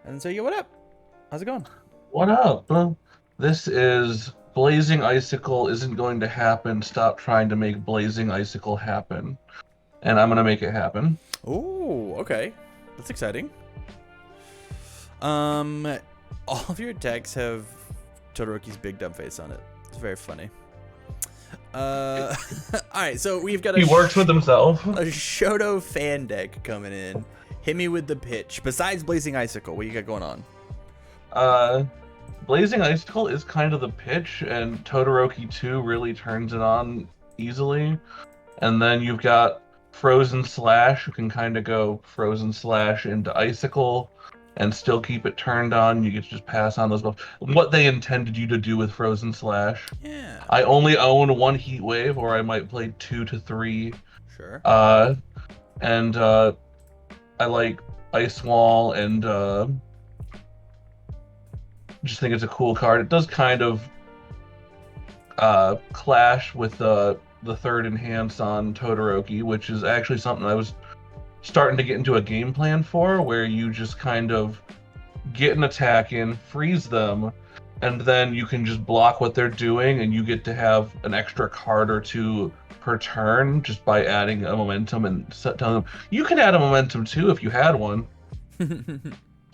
And so, yeah, what up? How's it going? What up? This is Blazing Icicle isn't going to happen. Stop trying to make Blazing Icicle happen. And I'm gonna make it happen. Oh, okay. That's exciting. Um, all of your decks have Todoroki's big dumb face on it. It's very funny. Uh, all right, so we've got He works with himself. a Shoto fan deck coming in. Hit me with the pitch. Besides Blazing Icicle, what you got going on? Uh, Blazing Icicle is kind of the pitch, and Todoroki 2 really turns it on easily. And then you've got Frozen Slash, who can kind of go Frozen Slash into Icicle and still keep it turned on. You get to just pass on those buffs. What they intended you to do with Frozen Slash. Yeah, I only own one Heat Wave, or I might play 2 to 3. sure. Uh, and I like Ice Wall, and just think it's a cool card. It does kind of clash with the third enhance on Todoroki, which is actually something I was starting to get into a game plan for, where you just kind of get an attack in, freeze them, and then you can just block what they're doing, and you get to have an extra card or two per turn just by adding a momentum and telling them you can add a momentum too if you had one.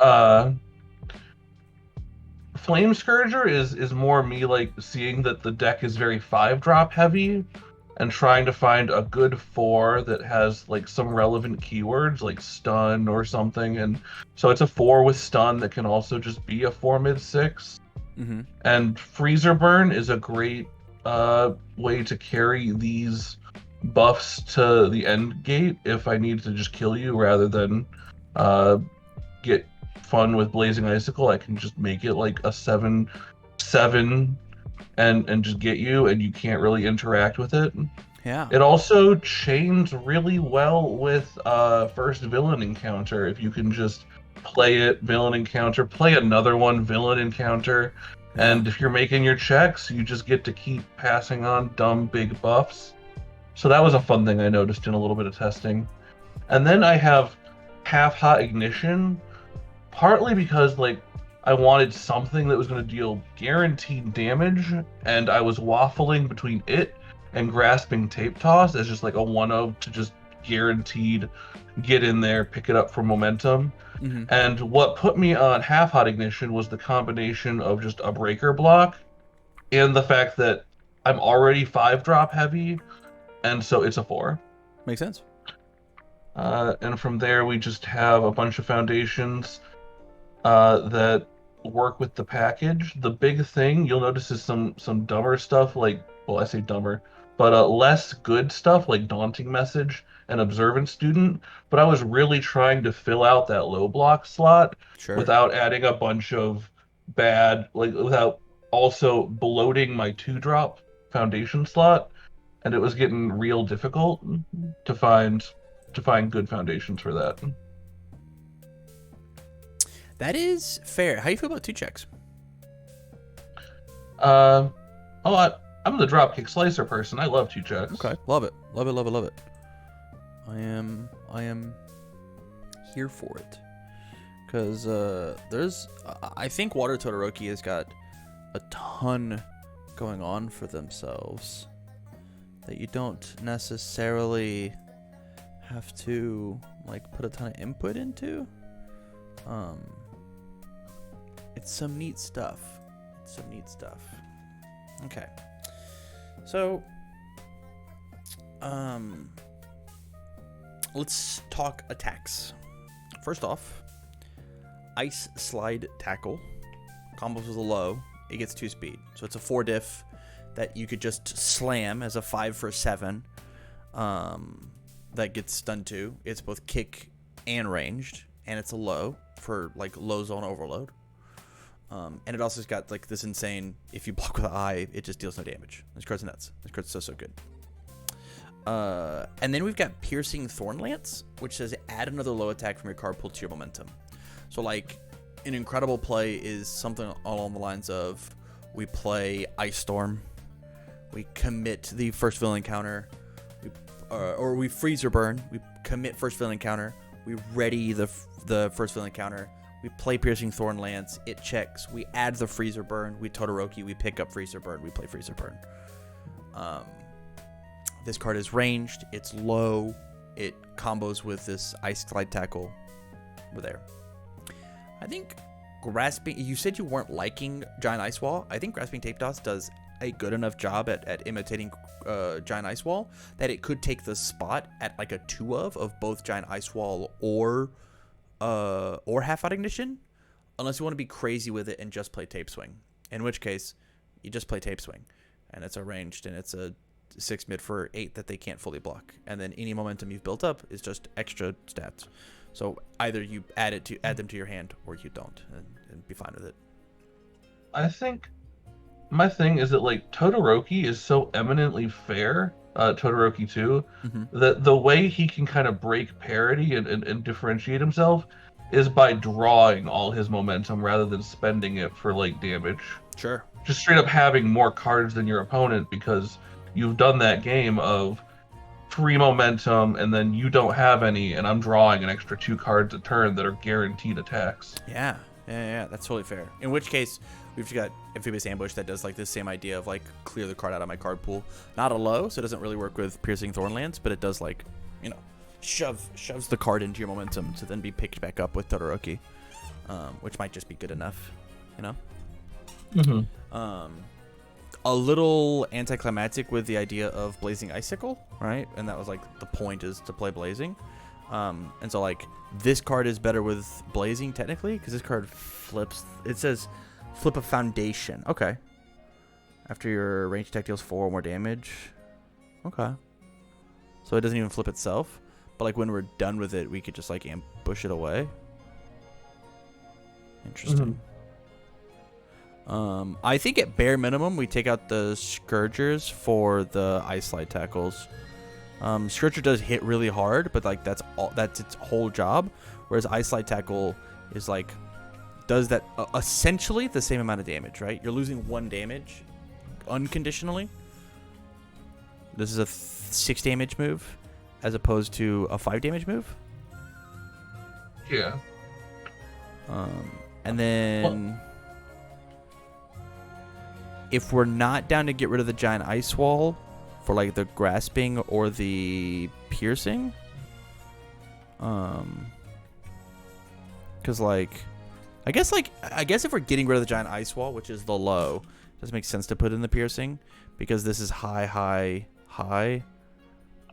Uh, Flame Scourger is more me like seeing that the deck is very 5-drop heavy and trying to find a good 4 that has like some relevant keywords like stun or something. And so it's a 4 with stun that can also just be a 4 mid 6. Mm-hmm. And Freezer Burn is a great way to carry these buffs to the end gate if I need to just kill you rather than get fun with Blazing Icicle. I can just make it like a 7/7 and just get you, and you can't really interact with it. Yeah. It also chains really well with first villain encounter. If you can just play it, villain encounter, play another one, villain encounter, and if you're making your checks, you just get to keep passing on dumb big buffs. So that was a fun thing I noticed in a little bit of testing. And then I have Half Hot Ignition, partly because like I wanted something that was going to deal guaranteed damage, and I was waffling between it and Grasping Tape Toss as just like a 1/0 to just guaranteed get in there, pick it up for momentum. Mm-hmm. And what put me on Half Hot Ignition was the combination of just a breaker block and the fact that I'm already 5-drop heavy, and so it's a 4. Makes sense. And from there, we just have a bunch of foundations that work with the package. The big thing you'll notice is some dumber stuff, like, well, I say dumber, but less good stuff like Daunting Message and Observant Student. But I was really trying to fill out that low block slot Sure. without adding a bunch of bad, like without also bloating my 2-drop foundation slot, and it was getting real difficult to find good foundations for that. That is fair. How do you feel about 2 checks? Oh, I'm the dropkick slicer person. I love 2 checks. Okay, love it, love it, love it, love it. I am here for it because I think Water Todoroki has got a ton going on for themselves that you don't necessarily have to like put a ton of input into. It's some neat stuff. Okay. So, let's talk attacks. First off, Ice Slide Tackle. Combos with a low. It gets 2 speed. So it's a 4 diff that you could just slam as a 5 for 7. That gets stun to. It's both kick and ranged. And it's a low for like low zone overload. And it also has got like this insane, if you block with an eye, it just deals no damage. This card's nuts. This card's so good. And then we've got Piercing Thorn Lance, which says add another low attack from your card pool to your momentum. So like an incredible play is something along the lines of we play Ice Storm, we commit the first villain counter, or we freeze or burn, we commit first villain counter, we ready the first villain counter, We play Piercing Thorn Lance. It checks. We add the Freezer Burn. We Todoroki. We pick up Freezer Burn. We play Freezer Burn. This card is ranged. It's low. It combos with this Ice Glide Tackle. We're there. I think Grasping... You said you weren't liking Giant Ice Wall. I think Grasping Tape Toss does a good enough job at imitating Giant Ice Wall that it could take the spot at like a 2 of both Giant Ice Wall or Half Out Ignition, unless you want to be crazy with it and just play Tape Swing. In which case, you just play Tape Swing, and it's a ranged, and it's a 6 mid for 8 that they can't fully block, and then any momentum you've built up is just extra stats. So either you add them to your hand, or you don't, and be fine with it. I think my thing is that like Todoroki is so eminently fair, Todoroki 2, that the way he can kind of break parity and differentiate himself is by drawing all his momentum rather than spending it for like damage. Sure. Just straight up having more cards than your opponent because you've done that game of free momentum and then you don't have any and I'm drawing an extra 2 cards a turn that are guaranteed attacks. Yeah, that's totally fair. In which case, we've got Amphibious Ambush that does like this same idea of like clear the card out of my card pool. Not a low, so it doesn't really work with Piercing Thorn Lance, but it does like, you know, shoves the card into your momentum to then be picked back up with Todoroki, which might just be good enough, you know? A little anticlimactic with the idea of Blazing Icicle, right? And that was like the point is to play Blazing. And so like this card is better with Blazing technically because this card flips. It says flip a Foundation. Okay. After your range attack deals 4 or more damage. Okay. So it doesn't even flip itself. But like when we're done with it, we could just like ambush it away. Interesting. I think at bare minimum we take out the Scourgers for the Ice Slide Tackles. Scourger does hit really hard, but like that's its whole job. Whereas Ice Slide Tackle is like does that essentially the same amount of damage, right? You're losing 1 damage unconditionally. This is a 6 damage move as opposed to a 5 damage move. Yeah. And then if we're not down to get rid of the Giant Ice Wall for like the Grasping or the Piercing, because like I guess if we're getting rid of the Giant Ice Wall, which is the low, it doesn't make sense to put in the Piercing because this is high,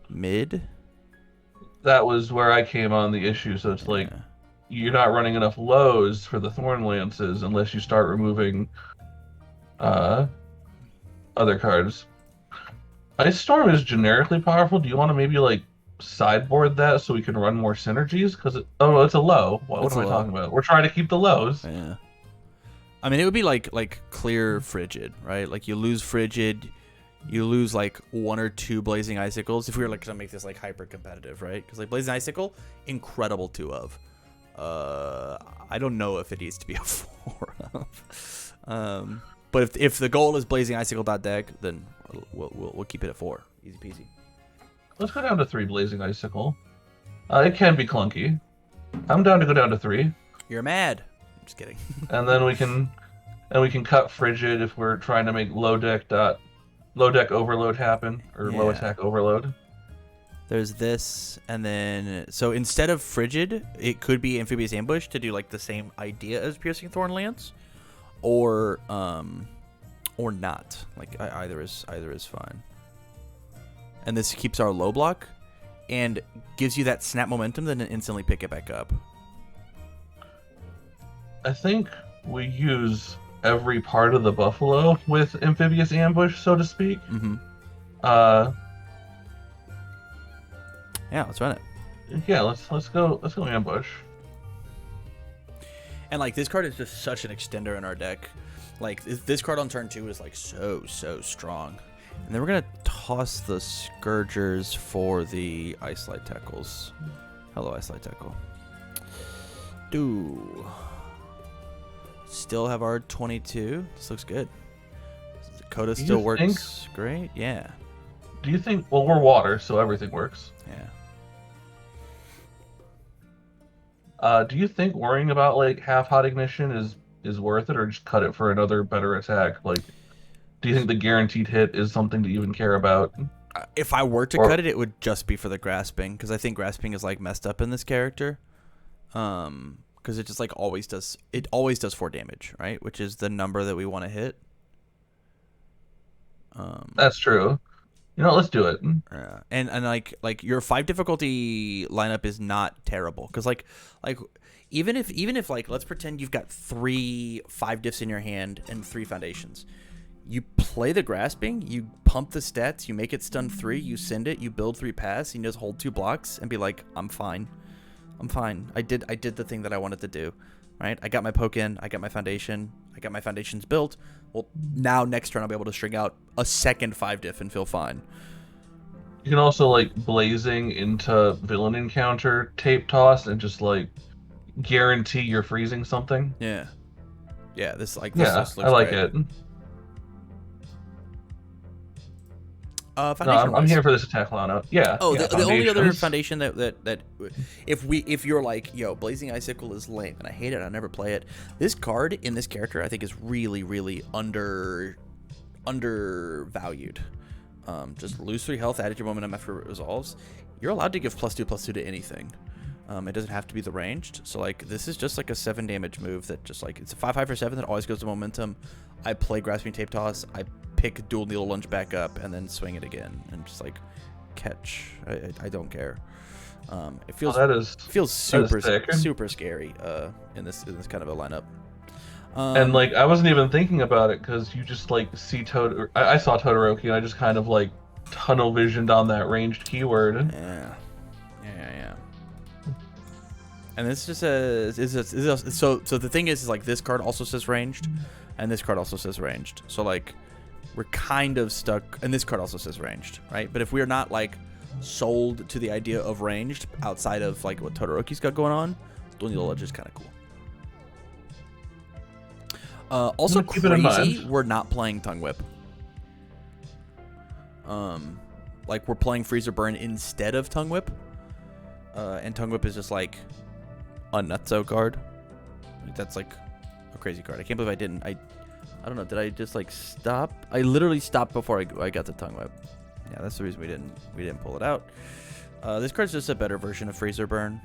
mid. That was where I came on the issue. So it's like you're not running enough lows for the Thorn Lances unless you start removing other cards. Ice Storm is generically powerful. Do you want to maybe like sideboard that so we can run more synergies? Because it's a low. What am I talking about? We're trying to keep the lows. Yeah. I mean, it would be like clear Frigid, right? Like you lose Frigid, you lose like 1 or 2 Blazing Icicles. If we were like gonna make this like hyper competitive, right? Because like Blazing Icicle, incredible 2 of. I don't know if it needs to be a 4 of. But if the goal is Blazing Icicle deck, then we'll keep it at 4. Easy peasy. Let's go down to 3 Blazing Icicle. It can be clunky. I'm down to go down to 3. You're mad. I'm just kidding. And then we can cut Frigid if we're trying to make low deck overload happen or low attack overload. There's this, and then so instead of Frigid, it could be Amphibious Ambush to do like the same idea as Piercing Thorn Lance. Or not. Like either is fine. And this keeps our low block and gives you that snap momentum, then instantly pick it back up. I think we use every part of the buffalo with Amphibious Ambush, so to speak. Yeah, let's run it. Yeah, let's go ambush. And like this card is just such an extender in our deck. Like this card on turn 2 is like so strong. And then we're gonna toss the Scourgers for the Ice Slide Tackles. Hello, Ice Slide Tackle. Still have our 22. This looks good. Coda still works great. Yeah. Do you think? Well, we're water, so everything works. Yeah. Do you think worrying about like half hot ignition is worth it, or just cut it for another better attack? Like, do you think the guaranteed hit is something to even care about? If I were to cut Or it, it would just be for the grasping, because I think grasping is like messed up in this character. Because it just like always does. It always does 4 damage, right? Which is the number that we want to hit. that's true. You know, let's do it. Yeah, and like your 5 difficulty lineup is not terrible, because like even if like let's pretend you've got 3 5 diffs in your hand and 3 foundations. You play the grasping, you pump the stats, you make it stun 3, you send it, you build 3 pass, you just hold 2 blocks and be like, I'm fine. I'm fine. I did the thing that I wanted to do, right? I got my poke in, I got my foundation, I got my foundations built. Well, now next turn I'll be able to string out a second 5 diff and feel fine. You can also like blazing into villain encounter, tape toss, and just like guarantee you're freezing something. Yeah. Yeah, this Yeah, looks I like great. it. No, Foundation I'm here for this attack lineup. Yeah. Oh, yeah, the only other foundations. foundation that if you're like, yo, Blazing Icicle is lame and I hate it, I never play it. This card in this character I think is really undervalued. Just lose 3 health, add your momentum after it resolves. You're allowed to give +2/+2 to anything. It doesn't have to be the ranged. So like this is just like a 7 damage move that just like it's a 5/5 for 7 that always goes to momentum. I play Grasping Tape Toss. I pick Dual Needle Lunge back up and then swing it again and just like catch. I don't care. It feels super scary in this kind of a lineup. And like I wasn't even thinking about it because you just like see I saw Todoroki and I just kind of like tunnel visioned on that ranged keyword. Yeah. And this just says so the thing is like this card also says ranged, and this card also says ranged. So like we're kind of stuck, and this card also says ranged, right? But if we're not like sold to the idea of ranged outside of like what Todoroki's got going on, Dual Needle Lunge is kind of cool. Also crazy, we're not playing Tongue Whip. Like we're playing Freezer Burn instead of Tongue Whip. And Tongue Whip is just like a nutso card. That's like a crazy card. I can't believe I didn't. I don't know. Did I just like stop? I literally stopped before I got to Tongue Whip. Yeah, that's the reason we didn't pull it out. This card's just a better version of Freezer Burn.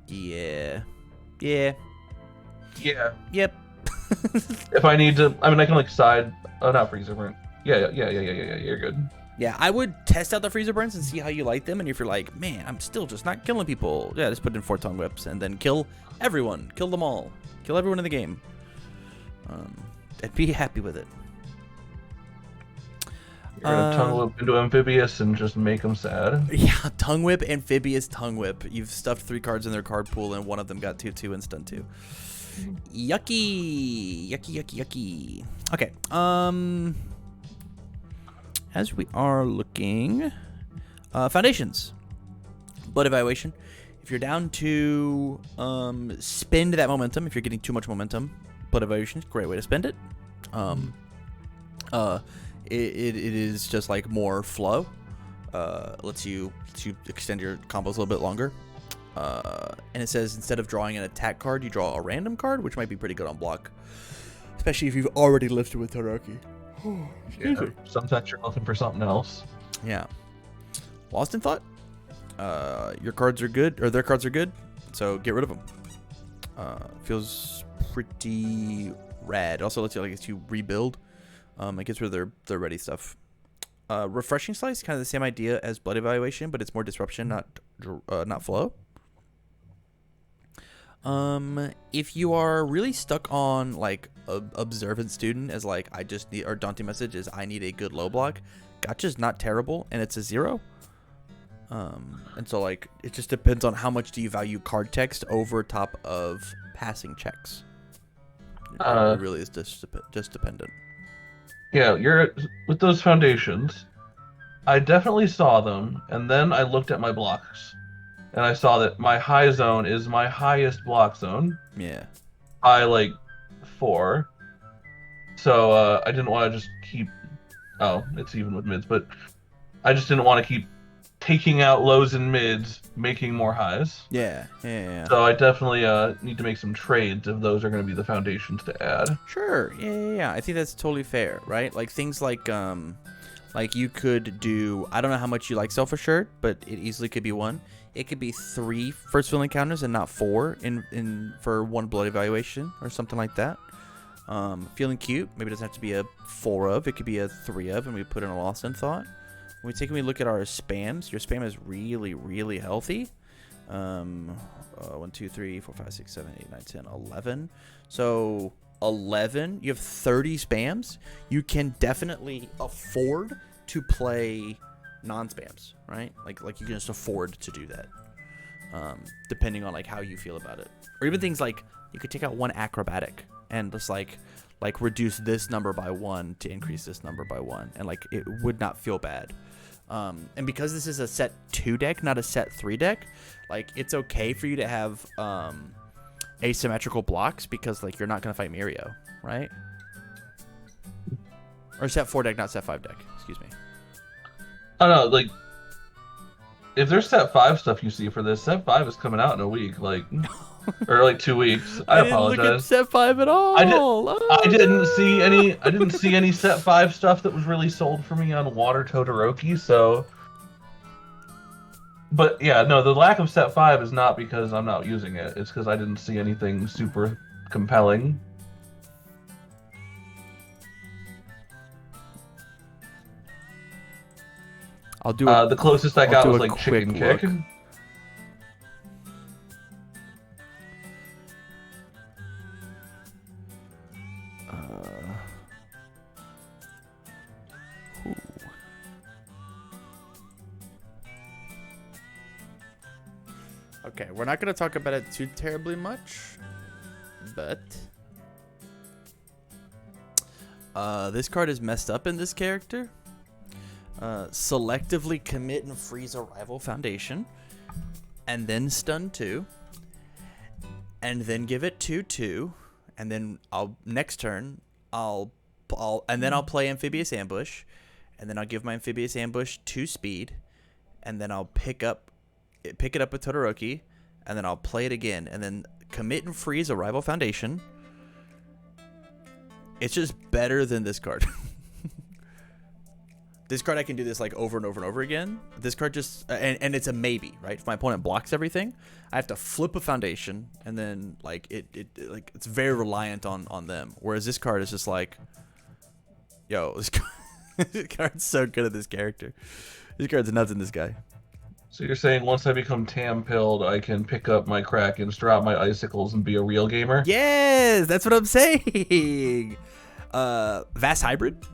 Yeah. Yep. If I need to, I mean, I can like side. Oh, not Freezer Burn. Yeah. You're good. Yeah, I would test out the Freezer Burns and see how you like them. And if you're like, man, I'm still just not killing people, yeah, just put in 4 Tongue Whips and then kill everyone. Kill them all. Kill everyone in the game. I'd be happy with it. You're gonna Tongue Whip into Amphibious and just make them sad. Yeah, Tongue Whip, Amphibious, Tongue Whip. You've stuffed 3 cards in their card pool and one of them got 2/2 and stun 2. Yucky. Okay. As we are looking, foundations, blood evaluation. If you're down to spend that momentum, if you're getting too much momentum, blood evaluation is a great way to spend it. It is just like more flow. Lets you extend your combos a little bit longer. And it says instead of drawing an attack card, you draw a random card, which might be pretty good on block, especially if you've already lifted with Todoroki. Yeah, sometimes you're looking for something else. Yeah. Lost in thought. Your cards are good, or their cards are good, so get rid of them. Feels pretty rad. Also lets you like you rebuild. It gets rid of their ready stuff. Refreshing Slice, kind of the same idea as blood evaluation, but it's more disruption, not flow. If you are really stuck on like observant student as like I just need, or daunting message is I need a good low block, Gotcha's not terrible and it's a 0. And so like it just depends on how much do you value card text over top of passing checks. It really is just dependent. Yeah, you're with those foundations. I definitely saw them, and then I looked at my blocks, and I saw that my high zone is my highest block zone. Yeah. High like 4. So I didn't want to just keep. Oh, it's even with mids, but I just didn't want to keep taking out lows and mids, making more highs. Yeah, yeah. So I definitely need to make some trades if those are going to be the foundations to add. Sure. Yeah. I think that's totally fair, right? Like things like you could do. I don't know how much you like self-assured, but it easily could be one. It could be 3 first fill encounters and not 4 in for 1 blood evaluation or something like that. Feeling cute. Maybe it doesn't have to be a 4 of. It could be a 3 of, and we put in a lost in thought. When we look at our spams, your spam is really, really healthy. 1, 2, 3, 4, 5, 6, 7, 8, 9, 10, 11. So 11. You have 30 spams. You can definitely afford to play non-spams, right? Like you can just afford to do that, depending on like how you feel about it, or even things like you could take out 1 acrobatic and just like reduce this number by 1 to increase this number by 1, and like it would not feel bad. And because this is a set 2 deck, not a set 3 deck, like it's okay for you to have asymmetrical blocks, because like you're not gonna fight Mirio, right? Or set 4 deck, not set 5 deck. Excuse me. I don't know, like, if there's set 5 stuff you see for this, set 5 is coming out in a week, like, or like 2 weeks. I apologize. Didn't look at set 5 at all. I didn't see any set 5 stuff that was really sold for me on Water Todoroki, so. But yeah, no, the lack of set 5 is not because I'm not using it. It's because I didn't see anything super compelling. I'll do the closest I got was like Chicken Kick. Okay, we're not going to talk about it too terribly much, but this card is messed up in this character. Selectively commit and freeze a rival foundation, and then stun 2, and then give it 2/2, and then next turn I'll play Amphibious Ambush, and then I'll give my Amphibious Ambush 2 speed, and then I'll pick it up with Todoroki, and then I'll play it again, and then commit and freeze a rival foundation. It's just better than this card. This card, I can do this like over and over and over again. This card just, and it's a maybe, right? If my opponent blocks everything, I have to flip a foundation, and then like it's very reliant on them. Whereas this card is just like, yo, this card's so good at this character. This card's nuts in this guy. So you're saying once I become Tam-pilled, I can pick up my Krakens, drop my Icicles, and be a real gamer? Yes, that's what I'm saying. Vast Hybrid.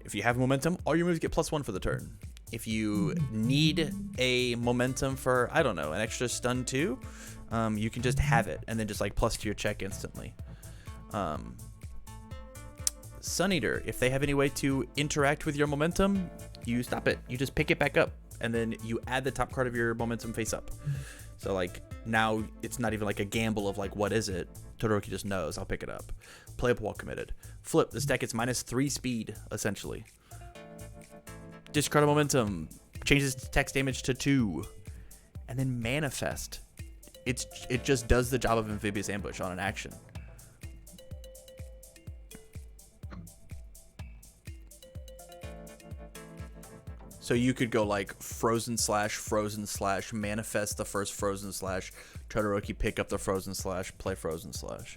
If you have momentum, all your moves get +1 for the turn. If you need a momentum for, I don't know, an extra stun 2, you can just have it and then just like plus to your check instantly. Sun Eater, if they have any way to interact with your momentum, you stop it. You just pick it back up, and then you add the top card of your momentum face up. So like now it's not even like a gamble of like what is it. Todoroki just knows. I'll pick it up. Play up while committed. Flip. This deck is -3 speed essentially. Discard a momentum. Changes text damage to 2, and then manifest. It just does the job of Amphibious Ambush on an action. So you could go like frozen slash, manifest the first frozen slash, Todoroki pick up the frozen slash, play frozen slash.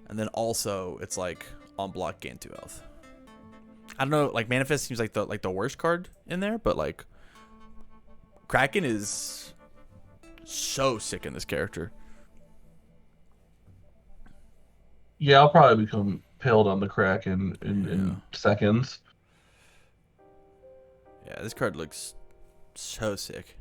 And then also it's like on block gain 2 health. I don't know, like manifest seems like the worst card in there, but like Kraken is so sick in this character. Yeah, I'll probably become pilled on the Kraken in seconds. Yeah, this card looks so sick.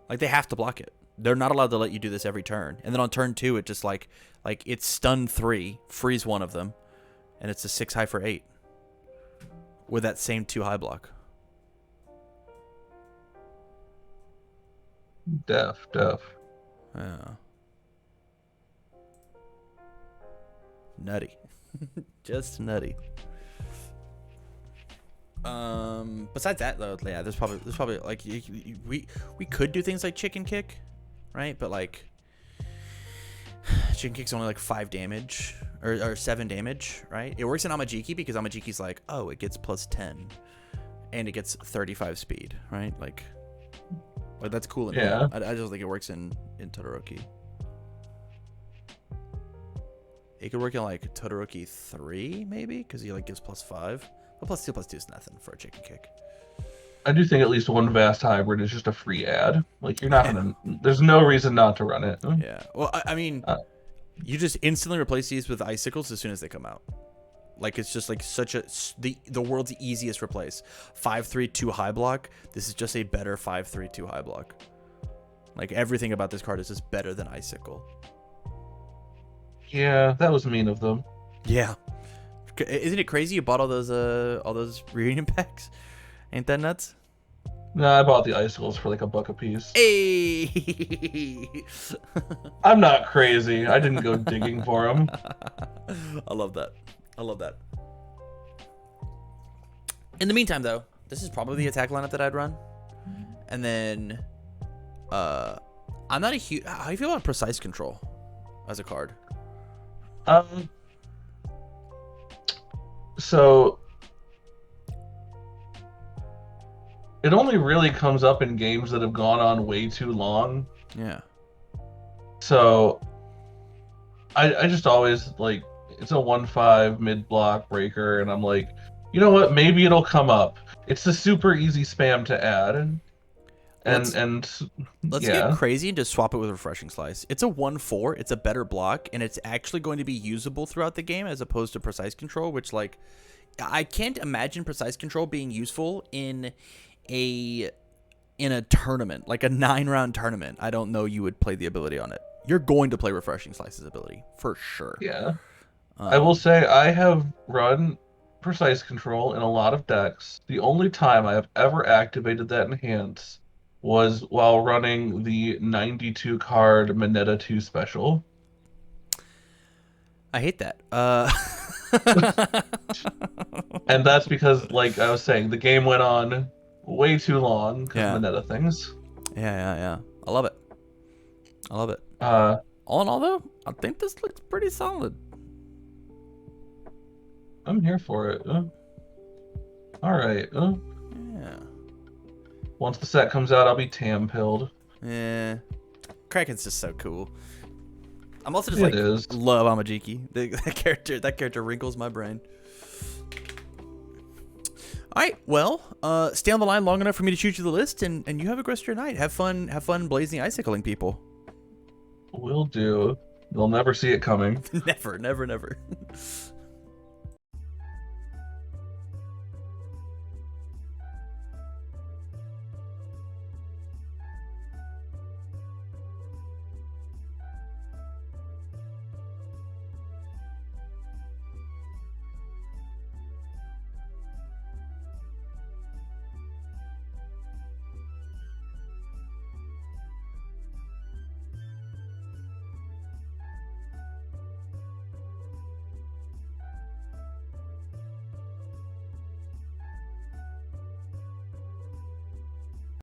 Like, they have to block it. They're not allowed to let you do this every turn. And then on turn 2, it just like it's stun 3, freeze 1 of them, and it's a 6 high for 8 with that same 2 high block. Def. Yeah. Nutty. Just nutty. Besides that though, yeah, there's probably like we could do things like chicken kick, right? But like chicken kick's only like 5 damage or 7 damage, right? It works in MHACCG because MHACCG's like, oh, it gets plus 10 and it gets 35 speed, right? Like that's cool. Yeah. I just think it works in Todoroki. It could work in like Todoroki 3 maybe because he like gives plus 5. But plus 2 is nothing for a chicken kick. I do think at least one vast hybrid is just a free ad. Like you're not gonna. There's no reason not to run it. Yeah. Well, I mean, you just instantly replace these with icicles as soon as they come out. Like it's just like the world's easiest replace. 5/3 2 high block. This is just a better 5/3 2 high block. Like everything about this card is just better than icicle. Yeah, that was mean of them. Yeah. Isn't it crazy you bought all those reunion packs? Ain't that nuts? No, I bought the icicles for like $1 a piece. Hey! I'm not crazy. I didn't go digging for them. I love that. In the meantime, though, this is probably the attack lineup that I'd run. And then, I'm not a huge. How do you feel about precise control as a card? So it only really comes up in games that have gone on way too long. Yeah. So I just always like it's a 1/5 mid block breaker, and I'm like, you know what? Maybe it'll come up. It's a super easy spam to add. Let's get crazy and just swap it with Refreshing Slice. It's a 1/4. It's a better block, and it's actually going to be usable throughout the game as opposed to Precise Control, which like I can't imagine Precise Control being useful in a tournament, like a 9-round tournament. I don't know you would play the ability on it. You're going to play Refreshing Slice's ability for sure. Yeah. I will say I have run Precise Control in a lot of decks. The only time I have ever activated that enhance was while running the 92 card Mineta 2 special. I hate that. And that's because, like I was saying, the game went on way too long because Yeah. Mineta things. Yeah. I love it. Uh, All in all, though, I think this looks pretty solid. I'm here for it. All right. Yeah. Once the set comes out, I'll be Tam-pilled. Yeah. Kraken's just so cool. I'm also just It is. love MHACCG. That character wrinkles my brain. All right, well, stay on the line long enough for me to shoot you the list, and you have a great rest of your night. Have fun blazing icicling people. Will do. You'll never see it coming. Never.